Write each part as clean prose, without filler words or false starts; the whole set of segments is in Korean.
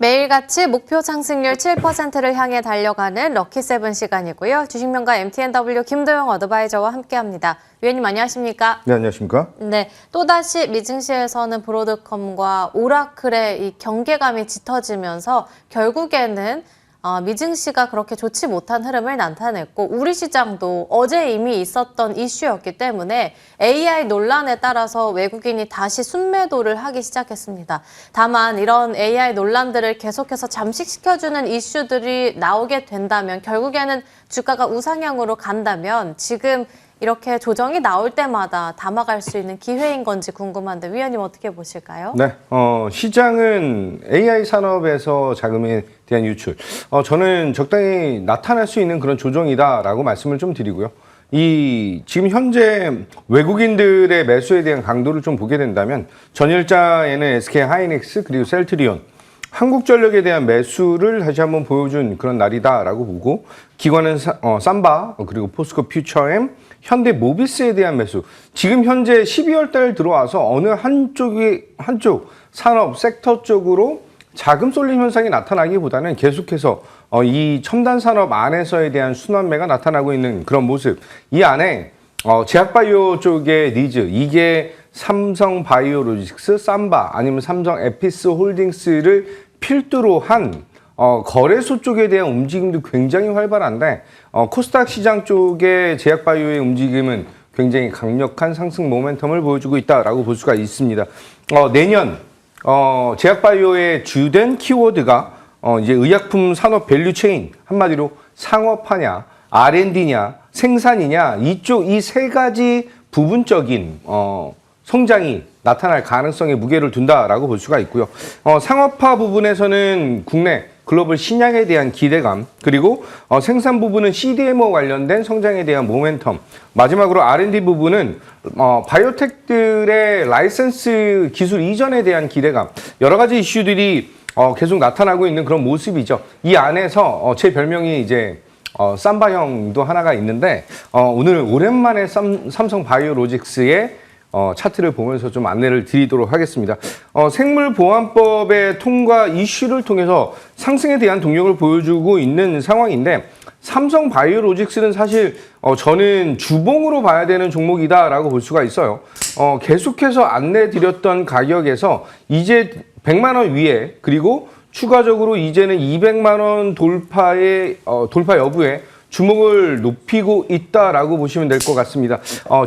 매일같이 목표 상승률 7%를 향해 달려가는 럭키세븐 시간이고요. 주식명가 MTNW 김도영 어드바이저와 함께합니다. 위원님 안녕하십니까? 네, 안녕하십니까? 네, 또다시 미증시에서는 브로드컴과 오라클의 이 경계감이 짙어지면서 결국에는 미증시가 그렇게 좋지 못한 흐름을 나타냈고 우리 시장도 어제 이미 있었던 이슈였기 때문에 AI 논란에 따라서 외국인이 다시 순매도를 하기 시작했습니다. 다만 이런 AI 논란들을 계속해서 잠식시켜주는 이슈들이 나오게 된다면 결국에는 주가가 우상향으로 간다면 지금 이렇게 조정이 나올 때마다 담아갈 수 있는 기회인 건지 궁금한데 위원님 어떻게 보실까요? 네, 시장은 AI 산업에서 자금에 대한 유출, 저는 적당히 나타날 수 있는 그런 조정이다라고 말씀을 좀 드리고요. 지금 현재 외국인들의 매수에 대한 강도를 좀 보게 된다면 전일자에는 SK 하이닉스 그리고 셀트리온, 한국전력에 대한 매수를 다시 한번 보여준 그런 날이다라고 보고 기관은 삼바 그리고 포스코 퓨처엠, 현대모비스에 대한 매수. 지금 현재 12월 달 들어와서 어느 한쪽 산업 섹터 쪽으로 자금 쏠림 현상이 나타나기보다는 계속해서 이 첨단 산업 안에서에 대한 순환매가 나타나고 있는 그런 모습. 이 안에 제약바이오 쪽의 니즈, 이게 삼성바이오로직스, 삼바 아니면 삼성 에피스 홀딩스를 필두로 한 거래소 쪽에 대한 움직임도 굉장히 활발한데 코스닥 시장 쪽의 제약바이오의 움직임은 굉장히 강력한 상승 모멘텀을 보여주고 있다라고 볼 수가 있습니다. 내년 제약바이오의 주된 키워드가 이제 의약품 산업 밸류체인, 한마디로 상업화냐, R&D냐, 생산이냐, 이 세 가지 부분적인 성장이 나타날 가능성에 무게를 둔다라고 볼 수가 있고요. 상업화 부분에서는 국내 글로벌 신약에 대한 기대감, 그리고 생산 부분은 CDMO 관련된 성장에 대한 모멘텀, 마지막으로 R&D 부분은 바이오텍들의 라이센스 기술 이전에 대한 기대감, 여러 가지 이슈들이 계속 나타나고 있는 그런 모습이죠. 이 안에서 제 별명이 이제 삼바형도 하나가 있는데 오늘 오랜만에 삼성바이오로직스의 차트를 보면서 좀 안내를 드리도록 하겠습니다. 생물보안법의 통과 이슈를 통해서 상승에 대한 동력을 보여주고 있는 상황인데 삼성바이오로직스는 사실 저는 주봉으로 봐야 되는 종목이다라고 볼 수가 있어요. 계속해서 안내드렸던 가격에서 이제 100만 원 위에, 그리고 추가적으로 이제는 200만 원 돌파 여부에 주목을 높이고 있다라고 보시면 될 것 같습니다.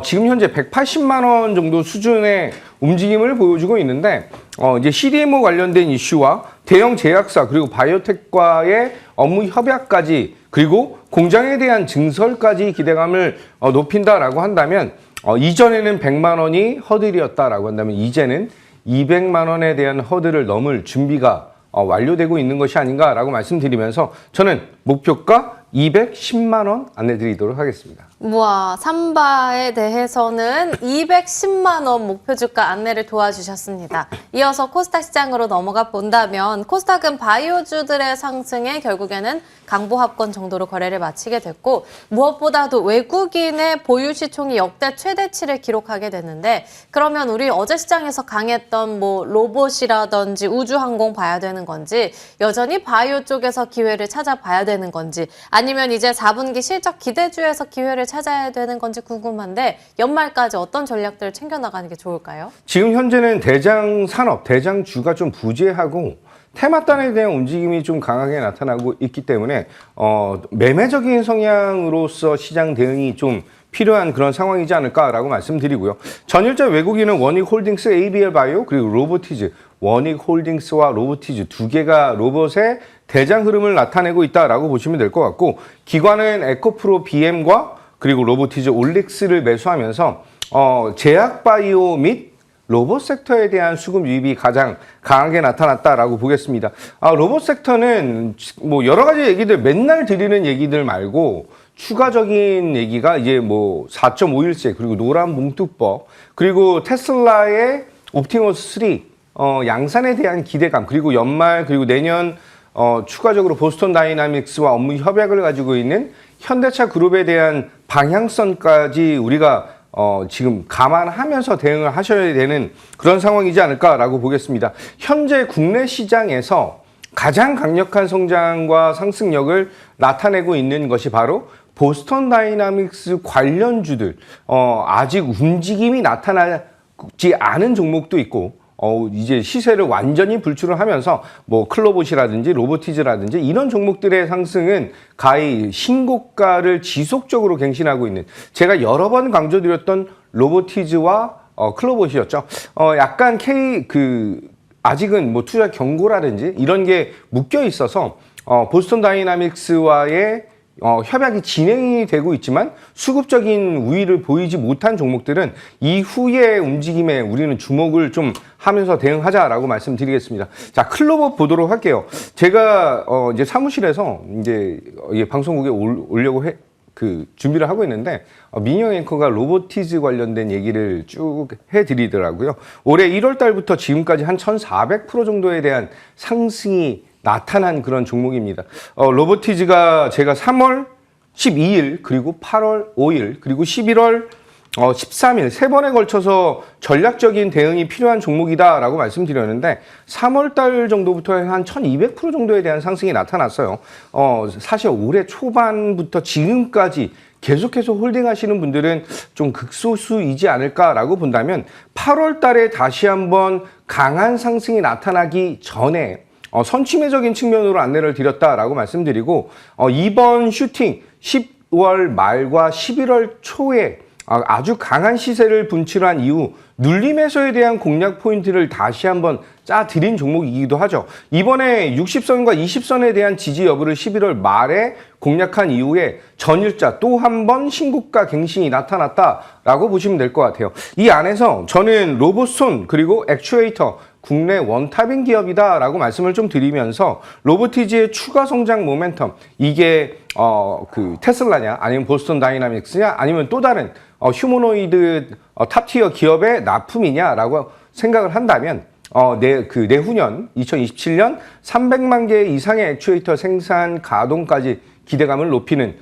지금 현재 180만 원 정도 수준의 움직임을 보여주고 있는데 이제 CDMO 관련된 이슈와 대형 제약사 그리고 바이오텍과의 업무 협약까지, 그리고 공장에 대한 증설까지 기대감을 높인다라고 한다면 이전에는 100만 원이 허들이었다라고 한다면 이제는 200만 원에 대한 허들을 넘을 준비가 완료되고 있는 것이 아닌가라고 말씀드리면서 저는 목표가 210만 원 안내드리도록 하겠습니다. 우와, 삼바에 대해서는 210만 원 목표 주가 안내를 도와주셨습니다. 이어서 코스닥 시장으로 넘어가 본다면 코스닥은 바이오주들의 상승에 결국에는 강보합권 정도로 거래를 마치게 됐고 무엇보다도 외국인의 보유 시총이 역대 최대치를 기록하게 됐는데 그러면 우리 어제 시장에서 강했던 로봇이라든지 우주항공 봐야 되는 건지 여전히 바이오 쪽에서 기회를 찾아봐야 되는 건지 아니면 이제 4분기 실적 기대주에서 기회를 찾아야 되는 건지 궁금한데 연말까지 어떤 전략들을 챙겨나가는 게 좋을까요? 지금 현재는 대장 산업, 대장주가 좀 부재하고 테마단에 대한 움직임이 좀 강하게 나타나고 있기 때문에 매매적인 성향으로서 시장 대응이 좀 필요한 그런 상황이지 않을까라고 말씀드리고요. 전일자 외국인은 원익홀딩스, ABL바이오 그리고 로보티즈, 원익홀딩스와 로보티즈 두 개가 로봇의 대장 흐름을 나타내고 있다라고 보시면 될 것 같고 기관은 에코프로 BM과 그리고 로보티즈 올릭스를 매수하면서 제약바이오 및 로봇 섹터에 대한 수급 유입이 가장 강하게 나타났다라고 보겠습니다. 로봇 섹터는 여러 가지 얘기들 맨날 드리는 얘기들 말고 추가적인 얘기가 이제 4.5일세 그리고 노란 뭉툭법 그리고 테슬라의 옵티머스 3 양산에 대한 기대감 그리고 연말 그리고 내년 추가적으로 보스턴 다이나믹스와 업무 협약을 가지고 있는 현대차 그룹에 대한 방향성까지 우리가 지금 감안하면서 대응을 하셔야 되는 그런 상황이지 않을까라고 보겠습니다. 현재 국내 시장에서 가장 강력한 성장과 상승력을 나타내고 있는 것이 바로 보스턴 다이나믹스 관련주들, 아직 움직임이 나타나지 않은 종목도 있고, 이제 시세를 완전히 불출을 하면서 뭐 클로봇이라든지 로보티즈라든지 이런 종목들의 상승은 가히 신고가를 지속적으로 갱신하고 있는, 제가 여러 번 강조드렸던 로보티즈와 클로봇이었죠. 약간 아직은 뭐 투자 경고라든지 이런 게 묶여 있어서 보스턴 다이나믹스와의 협약이 진행이 되고 있지만 수급적인 우위를 보이지 못한 종목들은 이후의 움직임에 우리는 주목을 좀 하면서 대응하자라고 말씀드리겠습니다. 자, 클로봇 보도록 할게요. 제가 이제 사무실에서 이제 방송국에 오려고 준비를 하고 있는데 민영 앵커가 로보티즈 관련된 얘기를 쭉 해드리더라고요. 올해 1월 달부터 지금까지 한 1,400% 정도에 대한 상승이 나타난 그런 종목입니다. 로보티즈가 제가 3월 12일 그리고 8월 5일 그리고 11월 13일 세 번에 걸쳐서 전략적인 대응이 필요한 종목이다라고 말씀드렸는데 3월 달 정도부터 한 1200% 정도에 대한 상승이 나타났어요. 사실 올해 초반부터 지금까지 계속해서 홀딩하시는 분들은 좀 극소수이지 않을까라고 본다면 8월 달에 다시 한번 강한 상승이 나타나기 전에 선취매적인 측면으로 안내를 드렸다라고 말씀드리고 이번 슈팅 10월 말과 11월 초에 아주 강한 시세를 분출한 이후 눌림 매수에 대한 공략 포인트를 다시 한번 짜드린 종목이기도 하죠. 이번에 60선과 20선에 대한 지지 여부를 11월 말에 공략한 이후에 전일자 또 한 번 신고가 갱신이 나타났다라고 보시면 될 것 같아요. 이 안에서 저는 로봇손 그리고 액추에이터 국내 원탑인 기업이다라고 말씀을 좀 드리면서 로보티즈의 추가 성장 모멘텀, 이게 테슬라냐 아니면 보스턴 다이나믹스냐 아니면 또 다른 휴머노이드 탑티어 기업의 납품이냐라고 생각을 한다면 내후년 2027년 300만 개 이상의 액추에이터 생산 가동까지 기대감을 높이는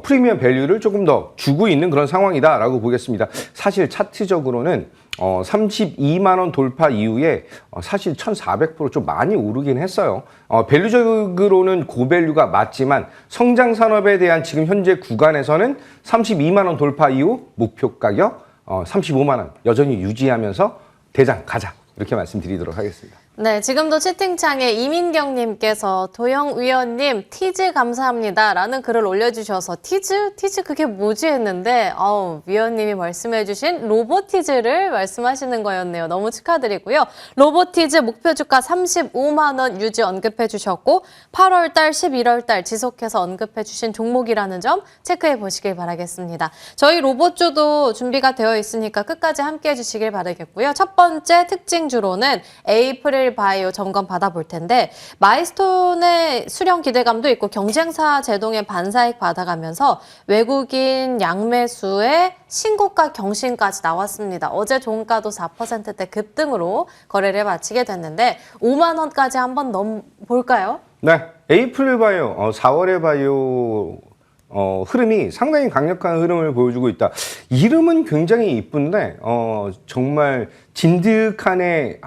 프리미엄 밸류를 조금 더 주고 있는 그런 상황이다라고 보겠습니다. 사실 차트적으로는 32만 원 돌파 이후에 사실 1,400% 좀 많이 오르긴 했어요. 밸류적으로는 고밸류가 맞지만 성장 산업에 대한 지금 현재 구간에서는 32만 원 돌파 이후 목표 가격 35만 원 여전히 유지하면서 대장 가자, 이렇게 말씀드리도록 하겠습니다. 네, 지금도 채팅창에 이민경님께서 도영 위원님 티즈 감사합니다 라는 글을 올려주셔서 티즈? 티즈 그게 뭐지 했는데 위원님이 말씀해주신 로보티즈를 말씀하시는 거였네요. 너무 축하드리고요. 로보티즈 목표 주가 35만 원 유지 언급해 주셨고 8월 달, 11월 달 지속해서 언급해 주신 종목이라는 점 체크해 보시길 바라겠습니다. 저희 로봇주도 준비가 되어 있으니까 끝까지 함께 해주시길 바라겠고요. 첫 번째 특징주로는 에이프릴 바이오 점검 받아볼 텐데 마이스톤의 수령 기대감도 있고 경쟁사 제동의 반사익 받아가면서 외국인 양매수의 신고가 경신까지 나왔습니다. 어제 종가도 4%대 급등으로 거래를 마치게 됐는데 5만 원까지 한번 넘볼까요? 네, 에이프릴 바이오 4월의 바이오 흐름이 상당히 강력한 흐름을 보여주고 있다. 이름은 굉장히 이쁜데 정말 진득하니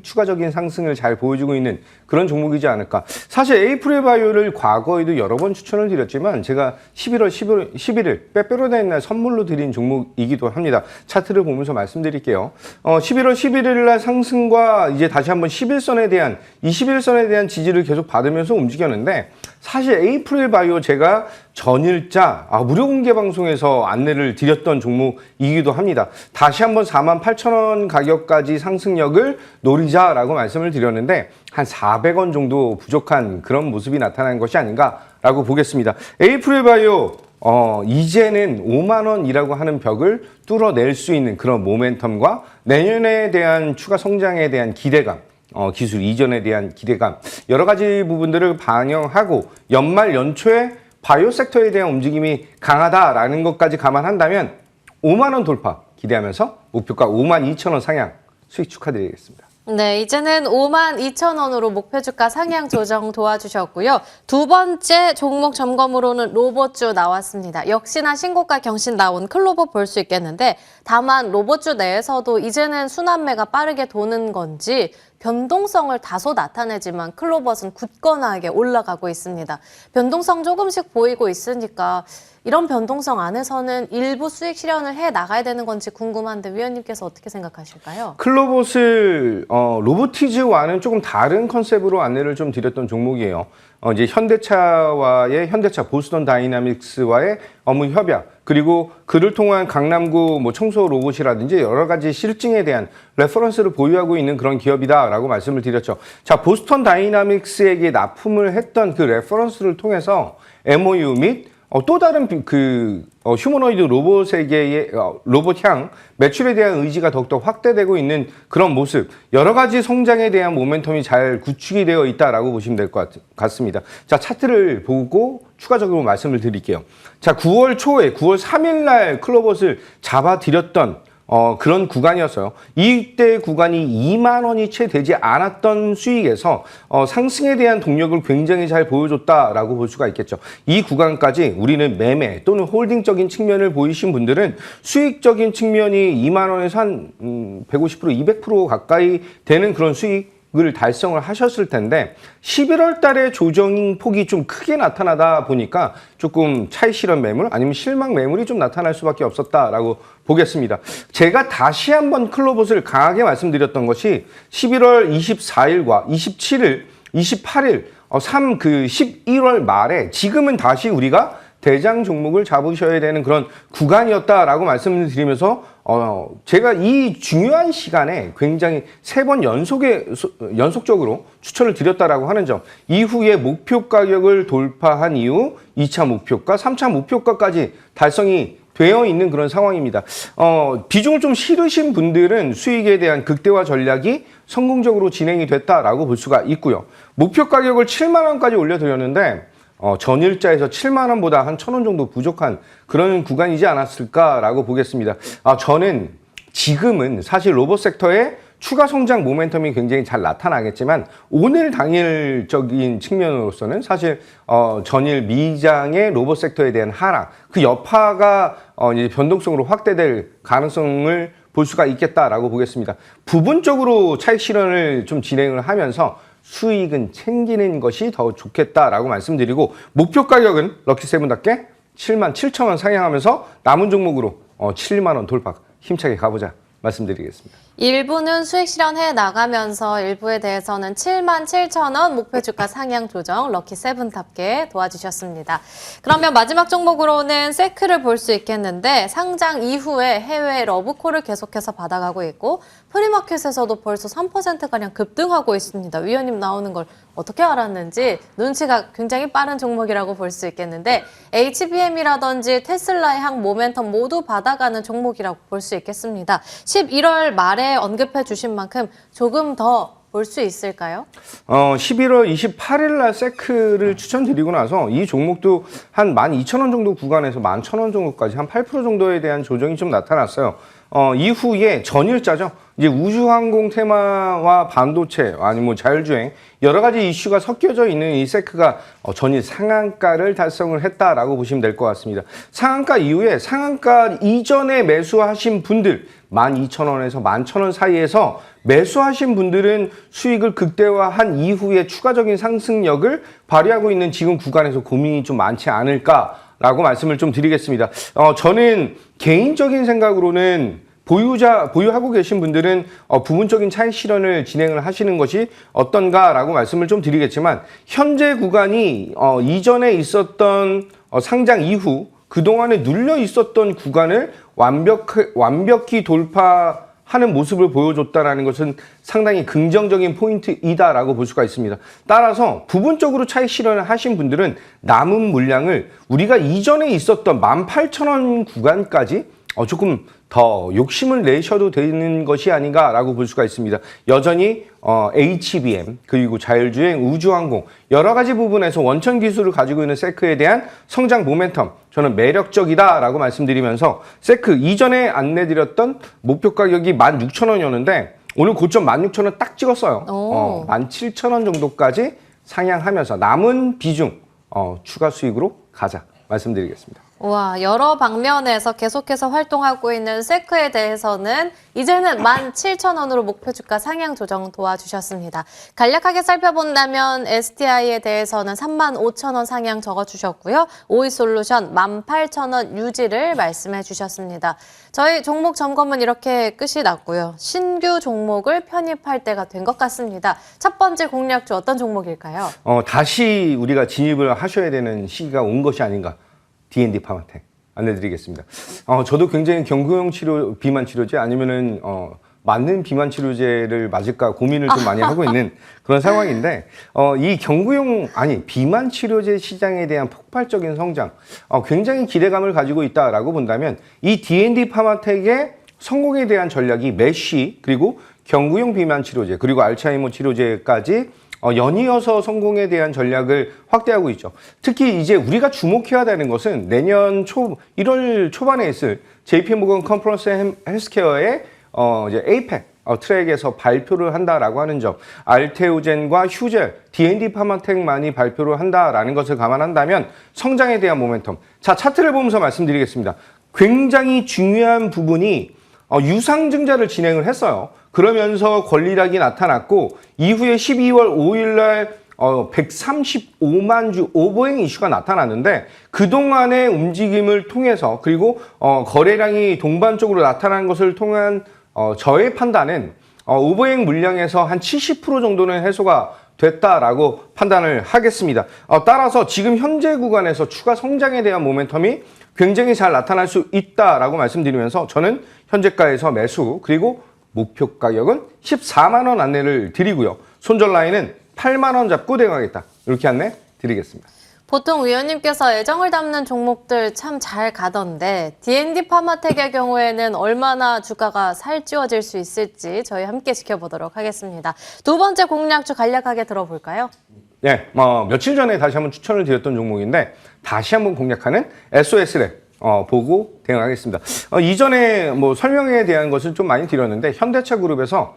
추가적인 상승을 잘 보여주고 있는 그런 종목이지 않을까. 사실 에이프릴 바이오를 과거에도 여러 번 추천을 드렸지만 제가 11월 11일 빼빼로데이 날 선물로 드린 종목이기도 합니다. 차트를 보면서 말씀드릴게요. 11월 11일 날 상승과 이제 다시 한번 11선에 대한 21선에 대한 지지를 계속 받으면서 움직였는데 사실 에이프릴 바이오 제가 전일자 무료 공개 방송에서 안내를 드렸던 종목이기도 합니다. 다시 한번 48,000원 가격까지 상승력을 노리자라고 말씀을 드렸는데 한 400원 정도 부족한 그런 모습이 나타난 것이 아닌가라고 보겠습니다. 에이프릴 바이오 이제는 5만 원이라고 하는 벽을 뚫어낼 수 있는 그런 모멘텀과 내년에 대한 추가 성장에 대한 기대감, 기술 이전에 대한 기대감, 여러 가지 부분들을 반영하고 연말 연초에 바이오 섹터에 대한 움직임이 강하다라는 것까지 감안한다면 5만 원 돌파 기대하면서 목표가 5만 2천 원 상향 수익 축하드리겠습니다. 네, 이제는 5만 2천 원으로 목표 주가 상향 조정 도와주셨고요. 두 번째 종목 점검으로는 로봇주 나왔습니다. 역시나 신고가 경신 나온 클로봇 볼 수 있겠는데 다만 로봇주 내에서도 이제는 순환매가 빠르게 도는 건지 변동성을 다소 나타내지만 클로벗은 굳건하게 올라가고 있습니다. 변동성 조금씩 보이고 있으니까 이런 변동성 안에서는 일부 수익 실현을 해 나가야 되는 건지 궁금한데 위원님께서 어떻게 생각하실까요? 클로봇을 로보티즈와는 조금 다른 컨셉으로 안내를 좀 드렸던 종목이에요. 이제 현대차 보스턴 다이나믹스와의 업무 협약, 그리고 그를 통한 강남구 뭐 청소 로봇이라든지 여러 가지 실증에 대한 레퍼런스를 보유하고 있는 그런 기업이다라고 말씀을 드렸죠. 자, 보스턴 다이나믹스에게 납품을 했던 그 레퍼런스를 통해서 MOU 및 또 다른 휴머노이드 로봇에게의 로봇향 매출에 대한 의지가 더욱더 확대되고 있는 그런 모습, 여러 가지 성장에 대한 모멘텀이 잘 구축이 되어 있다라고 보시면 될 것 같습니다. 자, 차트를 보고 추가적으로 말씀을 드릴게요. 자, 9월 초에 9월 3일 날 클로봇을 잡아드렸던 그런 구간이었어요. 이때 구간이 2만 원이 채 되지 않았던 수익에서 상승에 대한 동력을 굉장히 잘 보여줬다라고 볼 수가 있겠죠. 이 구간까지 우리는 매매 또는 홀딩적인 측면을 보이신 분들은 수익적인 측면이 2만 원에서 한 150%, 200% 가까이 되는 그런 수익을 달성을 하셨을 텐데 11월 달에 조정 폭이 좀 크게 나타나다 보니까 조금 차익 실현 매물 아니면 실망 매물이 좀 나타날 수밖에 없었다라고 보겠습니다. 제가 다시 한번 클로봇을 강하게 말씀드렸던 것이 11월 24일과 27일, 28일, 11월 말에 지금은 다시 우리가 대장 종목을 잡으셔야 되는 그런 구간이었다라고 말씀을 드리면서 제가 이 중요한 시간에 굉장히 3번 연속적으로 추천을 드렸다라고 하는 점, 이후에 목표 가격을 돌파한 이후 2차 목표가, 3차 목표가까지 달성이 되어 있는 그런 상황입니다. 비중을 좀 실으신 분들은 수익에 대한 극대화 전략이 성공적으로 진행이 됐다라고 볼 수가 있고요. 목표 가격을 7만 원까지 올려드렸는데 전일자에서 7만 원보다 한 1,000원 정도 부족한 그런 구간이지 않았을까라고 보겠습니다. 저는 지금은 사실 로봇 섹터의 추가 성장 모멘텀이 굉장히 잘 나타나겠지만 오늘 당일적인 측면으로서는 사실 전일 미장의 로봇 섹터에 대한 하락, 그 여파가 이제 변동성으로 확대될 가능성을 볼 수가 있겠다라고 보겠습니다. 부분적으로 차익 실현을 좀 진행을 하면서 수익은 챙기는 것이 더 좋겠다라고 말씀드리고, 목표 가격은 럭키세븐답게 77,000원 상향하면서 남은 종목으로 7만 원 돌파 힘차게 가보자 말씀드리겠습니다. 일부는 수익 실현해 나가면서 일부에 대해서는 77,000원 목표 주가 상향 조정 럭키세븐답게 도와주셨습니다. 그러면 마지막 종목으로는 세크를 볼 수 있겠는데, 상장 이후에 해외 러브콜을 계속해서 받아가고 있고 프리마켓에서도 벌써 3%가량 급등하고 있습니다. 위원님 나오는 걸 어떻게 알았는지 눈치가 굉장히 빠른 종목이라고 볼 수 있겠는데, HBM이라든지 테슬라의 향 모멘텀 모두 받아가는 종목이라고 볼 수 있겠습니다. 11월 말에 언급해 주신 만큼 조금 더 볼 수 있을까요? 11월 28일 날 세크를 추천드리고 나서 이 종목도 한 12,000원 정도 구간에서 11,000원 정도까지 한 8% 정도에 대한 조정이 좀 나타났어요. 이후에 전일자죠. 이제 우주항공 테마와 반도체 아니면 뭐 자율주행 여러 가지 이슈가 섞여져 있는 이 세크가 전일 상한가를 달성을 했다라고 보시면 될 것 같습니다. 상한가 이후에 상한가 이전에 매수하신 분들 12,000원에서 11,000원 사이에서 매수하신 분들은 수익을 극대화한 이후에 추가적인 상승력을 발휘하고 있는 지금 구간에서 고민이 좀 많지 않을까라고 말씀을 좀 드리겠습니다. 저는 개인적인 생각으로는 보유하고 계신 분들은 부분적인 차익 실현을 진행을 하시는 것이 어떤가라고 말씀을 좀 드리겠지만, 현재 구간이 이전에 있었던 상장 이후 그동안에 눌려 있었던 구간을 완벽히 돌파하는 모습을 보여줬다는 것은 상당히 긍정적인 포인트이다라고 볼 수가 있습니다. 따라서 부분적으로 차익 실현을 하신 분들은 남은 물량을 우리가 이전에 있었던 18,000원 구간까지 조금 더 욕심을 내셔도 되는 것이 아닌가라고 볼 수가 있습니다. 여전히 HBM 그리고 자율주행, 우주항공 여러 가지 부분에서 원천 기술을 가지고 있는 세크에 대한 성장 모멘텀, 저는 매력적이다라고 말씀드리면서 세크 이전에 안내드렸던 목표 가격이 16,000원이었는데 오늘 고점 16,000원 딱 찍었어요. 17,000원 정도까지 상향하면서 남은 비중 추가 수익으로 가자 말씀드리겠습니다. 와, 여러 방면에서 계속해서 활동하고 있는 세크에 대해서는 이제는 17,000원으로 목표 주가 상향 조정 도와주셨습니다. 간략하게 살펴본다면 STI에 대해서는 35,000원 상향 적어주셨고요. 오이솔루션 18,000원 유지를 말씀해 주셨습니다. 저희 종목 점검은 이렇게 끝이 났고요. 신규 종목을 편입할 때가 된 것 같습니다. 첫 번째 공략주 어떤 종목일까요? 다시 우리가 진입을 하셔야 되는 시기가 온 것이 아닌가. D&D 파마텍 안내드리겠습니다. 저도 굉장히 경구용 비만 치료제 아니면은 맞는 비만 치료제를 맞을까 고민을 좀 많이 하고 있는 그런 상황인데 이 비만 치료제 시장에 대한 폭발적인 성장 굉장히 기대감을 가지고 있다라고 본다면 이 D&D 파마텍의 성공에 대한 전략이 메쉬 그리고 경구용 비만 치료제 그리고 알츠하이머 치료제까지 연이어서 성공에 대한 전략을 확대하고 있죠. 특히 이제 우리가 주목해야 되는 것은 내년 1월 초반에 있을 JP모건 컨퍼런스 헬스케어의 이제 에이펙 트랙에서 발표를 한다라고 하는 점, 알테오젠과 휴젤, D&D 파마텍만이 발표를 한다라는 것을 감안한다면 성장에 대한 모멘텀. 자, 차트를 보면서 말씀드리겠습니다. 굉장히 중요한 부분이 유상증자를 진행을 했어요. 그러면서 권리락이 나타났고 이후에 12월 5일 날 135만 주 오버행 이슈가 나타났는데 그동안의 움직임을 통해서 그리고 거래량이 동반적으로 나타난 것을 통한 저의 판단은 오버행 물량에서 한 70% 정도는 해소가 됐다라고 판단을 하겠습니다. 따라서 지금 현재 구간에서 추가 성장에 대한 모멘텀이 굉장히 잘 나타날 수 있다라고 말씀드리면서 저는 현재가에서 매수 그리고 목표 가격은 14만 원 안내를 드리고요. 손절 라인은 8만 원 잡고 대응하겠다. 이렇게 안내 드리겠습니다. 보통 위원님께서 애정을 담는 종목들 참 잘 가던데 D&D 파마텍의 경우에는 얼마나 주가가 살찌워질 수 있을지 저희 함께 지켜보도록 하겠습니다. 두 번째 공략주 간략하게 들어볼까요? 네, 며칠 전에 다시 한번 추천을 드렸던 종목인데 다시 한번 공략하는 SOS랩 보고 대응하겠습니다. 이전에 설명에 대한 것을 좀 많이 드렸는데 현대차 그룹에서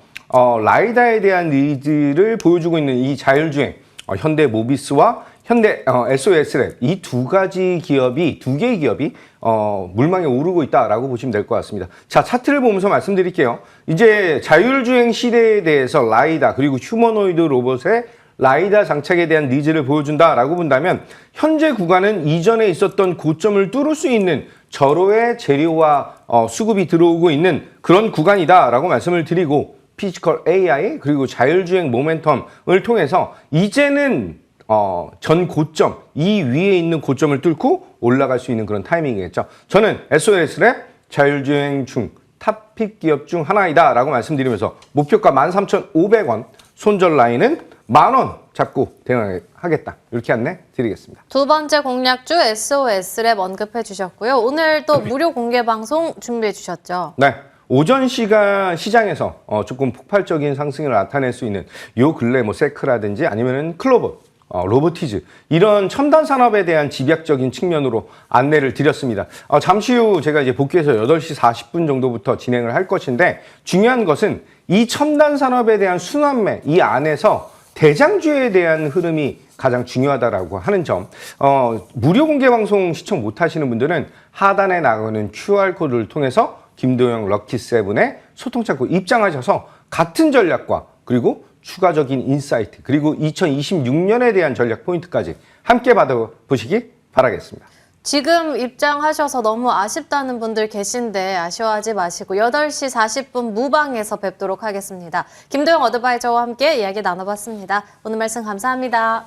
라이다에 대한 니즈를 보여주고 있는 이 자율주행 현대 모비스와 현대 SOS랩 이 두 개의 기업이 물망에 오르고 있다라고 보시면 될 것 같습니다. 자, 차트를 보면서 말씀드릴게요. 이제 자율주행 시대에 대해서 라이다 그리고 휴머노이드 로봇의 라이다 장착에 대한 니즈를 보여준다라고 본다면 현재 구간은 이전에 있었던 고점을 뚫을 수 있는 절호의 재료와 수급이 들어오고 있는 그런 구간이다라고 말씀을 드리고 피지컬 AI 그리고 자율주행 모멘텀을 통해서 이제는 전 고점, 이 위에 있는 고점을 뚫고 올라갈 수 있는 그런 타이밍이겠죠. 저는 SOS랩 자율주행 중 탑픽 기업 중 하나이다라고 말씀드리면서 목표가 13,500원, 손절 라인은 10,000원 잡고 대응하겠다. 이렇게 안내 드리겠습니다. 두 번째 공략주 SOS랩 언급해 주셨고요. 오늘 또 무료 공개 방송 준비해 주셨죠? 네. 오전 시장에서 조금 폭발적인 상승을 나타낼 수 있는 요 근래 세크라든지 아니면은 클로버, 로보티즈 이런 첨단 산업에 대한 집약적인 측면으로 안내를 드렸습니다. 잠시 후 제가 이제 복귀해서 8시 40분 정도부터 진행을 할 것인데 중요한 것은 이 첨단 산업에 대한 순환매 이 안에서 대장주에 대한 흐름이 가장 중요하다라고 하는 점. 무료 공개 방송 시청 못 하시는 분들은 하단에 나오는 QR코드를 통해서 김도영 럭키세븐의 소통 창구 입장하셔서 같은 전략과 그리고 추가적인 인사이트 그리고 2026년에 대한 전략 포인트까지 함께 받아보시기 바라겠습니다. 지금 입장하셔서 너무 아쉽다는 분들 계신데 아쉬워하지 마시고 8시 40분 무방에서 뵙도록 하겠습니다. 김도영 어드바이저와 함께 이야기 나눠봤습니다. 오늘 말씀 감사합니다.